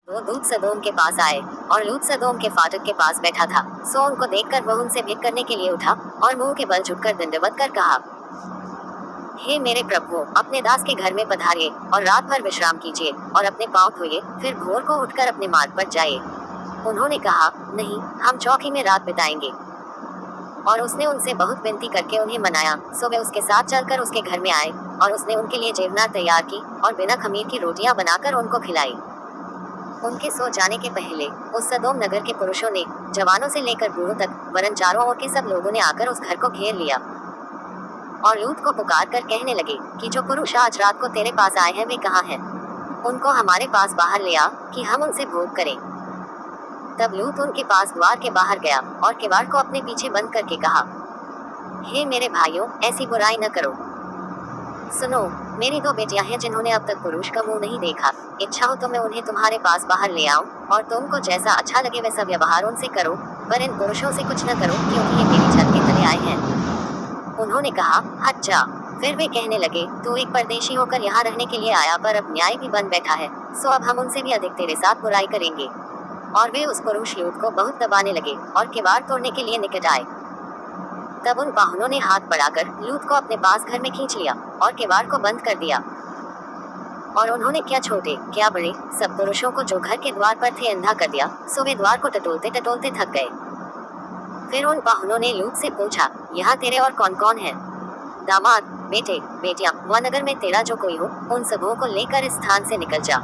वो दूत सदोम के पास आए और लूत सदोम के फाटक के पास बैठा था। सो उनको देखकर वह उनसे भेंट करने के लिए उठा और मुंह के बल झुककर दंडवत कर कहा, हे मेरे प्रभु, अपने दास के घर में पधारिए और रात भर विश्राम कीजिए और अपने पांव धोइए, फिर भोर को उठकर अपने मार्ग पर जाइए। उन्होंने कहा, नहीं, हम चौकी में रात बिताएंगे। और उसने उनसे बहुत विनती करके उन्हें मनाया। सो वे उसके साथ चलकर उसके घर में आए और उसने उनके लिए जेवना तैयार की और बिना खमीर की रोटियां बनाकर उनको खिलाई। उनके सो जाने के पहले उस सदोम नगर के पुरुषों ने, जवानों से लेकर बूढ़ों तक, वरन चारों ओर के सब लोगों ने आकर उस घर को घेर लिया और लूत को पुकार कर कहने लगे कि जो पुरुष आज रात को तेरे पास आए हैं वे कहाँ हैं? उनको हमारे पास बाहर ले आ कि हम उनसे भोग करें। तब लूत उनके पास द्वार के बाहर गया और किवाड़ को अपने पीछे बंद करके कहा, हे मेरे भाइयों, ऐसी बुराई न करो। सुनो, मेरी 2 बेटियां हैं जिन्होंने अब तक पुरुष का मुंह नहीं देखा। इच्छा हो तो मैं उन्हें तुम्हारे पास बाहर ले आऊं और तुमको जैसा अच्छा लगे वैसा व्यवहार उनसे करो, पर इन पुरुषों से कुछ न करो, क्योंकि ये मेरी छत के तले आए हैं। उन्होंने कहा, हट जा। फिर वे कहने लगे, तू एक परदेशी होकर यहाँ रहने के लिए आया, पर अब न्याय भी बन बैठा है, सो अब हम उनसे भी अधिक तेरे साथ बुराई करेंगे। और वे उस पुरुष लूत को बहुत दबाने लगे और किवाड़ तोड़ने के लिए निकट आए। तब उन पाहुनों ने हाथ बढ़ाकर लूत को अपने पास घर में खींच लिया और किवाड़ को बंद कर दिया। और उन्होंने क्या छोटे क्या बड़े सब पुरुषों को जो घर के द्वार पर थे अंधा कर दिया। सो वे द्वार को टटोलते टटोलते थक गए। फिर उन पाहुनों ने लूत से पूछा, यहाँ तेरे और कौन कौन हैं? दामाद, बेटे, बेटियां व नगर में तेरा जो कोई हो, उन सबों को लेकर इस स्थान से निकल जा,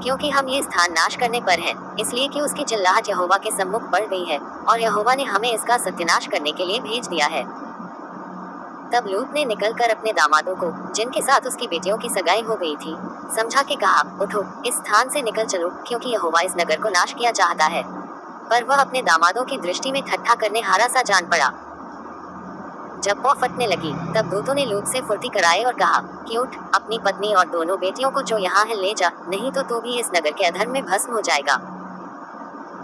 क्योंकि हम ये स्थान नाश करने पर हैं, इसलिए कि उसकी चिल्लाहट यहोवा के सम्मुख बढ़ गई है और यहोवा ने हमें इसका सत्यानाश करने के लिए भेज दिया है। तब लूत ने निकलकर अपने दामादों को, जिनके साथ उसकी बेटियों की सगाई हो गई थी, समझा के कहा, उठो, इस स्थान से निकल चलो, क्योंकि यहोवा इस नगर को नाश किया चाहता है। पर वह अपने दामादों की दृष्टि में ठट्ठा करने हारा सा जान पड़ा। जब पौ फटने लगी तब दूतों ने लूत से फुर्ती कराए और कहा कि उठ, अपनी पत्नी और दोनों बेटियों को जो यहाँ है ले जा, नहीं तो तू भी इस नगर के अधर्म में भस्म हो जाएगा।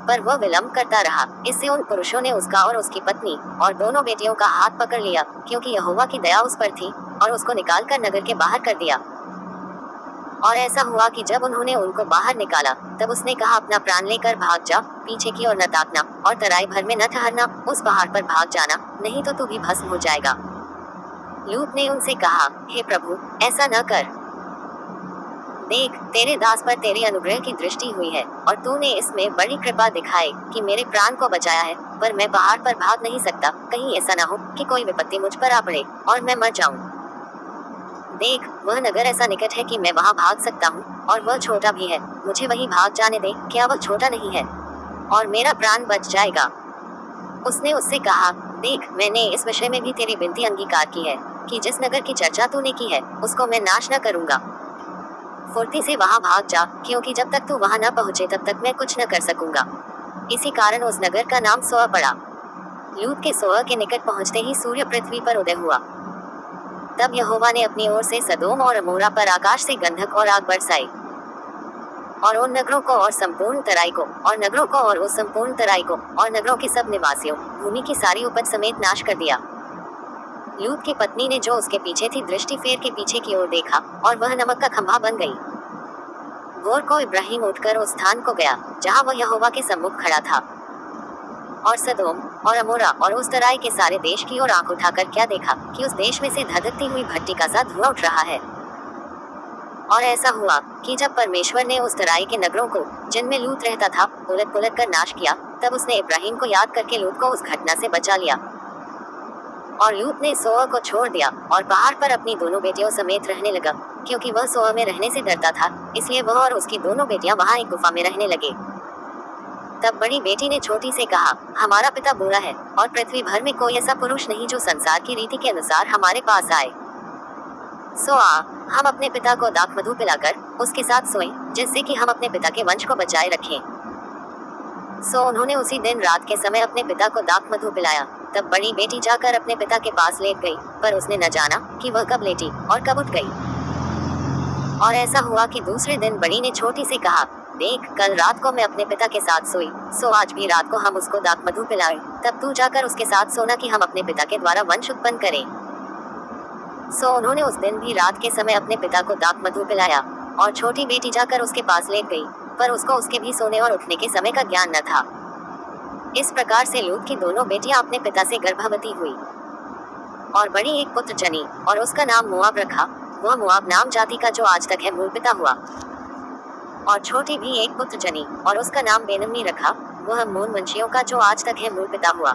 पर वह विलंब करता रहा। इससे उन पुरुषों ने उसका और उसकी पत्नी और दोनों बेटियों का हाथ पकड़ लिया, क्योंकि यहोवा की दया उस पर थी, और उसको निकालकर नगर के बाहर कर दिया। और ऐसा हुआ कि जब उन्होंने उनको बाहर निकाला तब उसने कहा, अपना प्राण लेकर भाग जा, पीछे की ओर न ताकना और तराई भर में न ठहरना, उस पहाड़ पर भाग जाना, नहीं तो तू भी भस्म हो जाएगा। लूत ने उनसे कहा, हे प्रभु, ऐसा न कर। देख, तेरे दास पर तेरी अनुग्रह की दृष्टि हुई है और तूने इसमें बड़ी कृपा दिखाई कि मेरे प्राण को बचाया है, पर मैं पहाड़ पर भाग नहीं सकता, कहीं ऐसा न हो कि कोई विपत्ति मुझ पर आ पड़े और मैं मर जाऊं। देख, वह नगर ऐसा निकट है कि मैं वहां भाग सकता हूँ, और वह छोटा भी है, मुझे वहीं भाग जाने दे, क्या वह छोटा नहीं है? और मेरा प्राण बच जाएगा। उसने उससे कहा, देख, मैंने इस विषय में भी तेरी विनती अंगीकार की है कि जिस नगर की चर्चा तूने की है उसको मैं नाश न करूंगा। फुर्ती से वहां भाग जा, क्योंकि जब तक तू वहां न पहुंचे तब तक मैं कुछ न कर सकूंगा। इसी कारण उस नगर का नाम सोअ पड़ा। लूत के सोअ के निकट पहुंचते ही सूर्य पृथ्वी पर उदय हुआ। तब यहोवा ने अपनी ओर से सदोम और अमोरा पर आकाश से गंधक और आग बरसाई और उन नगरों को और संपूर्ण तराई को और नगरों को और उस संपूर्ण तराई को और नगरों के सब निवासियों, भूमि की सारी उपज समेत नाश कर दिया। लूत की पत्नी ने जो उसके पीछे थी दृष्टि फेर के पीछे की ओर देखा और वह नमक का खंभा बन गई। भोर को इब्राहिम उठकर उस स्थान को गया जहाँ वह यहोवा के सम्मुख खड़ा था, और सदोम और अमोरा और उस तराई के सारे देश की ओर आंख उठाकर क्या देखा कि उस देश में से धधकती हुई भट्टी का सा धुआं उठ रहा है। और ऐसा हुआ कि जब परमेश्वर ने उस तराई के नगरों को, जिनमें लूत रहता था, उलट पुलट कर नाश किया, तब उसने इब्राहिम को याद करके लूत को उस घटना से बचा लिया। और लूत ने सोअ को छोड़ दिया और पहाड़ पर अपनी दोनों बेटियों समेत रहने लगा, क्योंकि वह सोअ में रहने से डरता था, इसलिए वह और उसकी दोनों बेटियां वहां एक गुफा में रहने लगे। तब बड़ी बेटी ने छोटी से कहा, हमारा पिता बूढ़ा है और पृथ्वी भर में कोई ऐसा पुरुष नहीं जो संसार की रीति के अनुसार हमारे पास आए। सो आ, हम अपने पिता को दाख मधु पिलाकर उसके साथ सोएं, जिससे कि हम अपने पिता के वंश को बचाए रखें। सो उन्होंने उसी दिन रात के समय अपने पिता को दाख मधु पिलाया। तब बड़ी बेटी जाकर अपने पिता के पास लेट गई, पर उसने न जाना कि वह कब लेटी और कब उठ गई। और ऐसा हुआ कि दूसरे दिन बड़ी ने छोटी से कहा, देख, कल रात को मैं अपने पिता के साथ सोई, सो आज भी रात को हम उसको दाख मधु पिलाएं, तब तू जाकर उसके साथ सोना कि हम अपने पिता के द्वारा वंश उत्पन्न करें। सो उन्होंने उस दिन भी रात के समय अपने पिता को दाख मधु पिलाया और छोटी बेटी जाकर उसके पास लेट गई। पर उसको उसके भी सोने और उठने के समय का ज्ञान न था। इस प्रकार से लूत की दोनों बेटियां अपने पिता से गर्भवती हुई और बड़ी एक पुत्र जनी और उसका नाम मोआब रखा। वह मोआब नाम जाति का जो आज तक है मूल पिता हुआ। और छोटी भी एक पुत्र जनी और उसका नाम बेनम्मी रखा। वह अम्मोन वंशियों का जो आज तक है मूल पिता हुआ।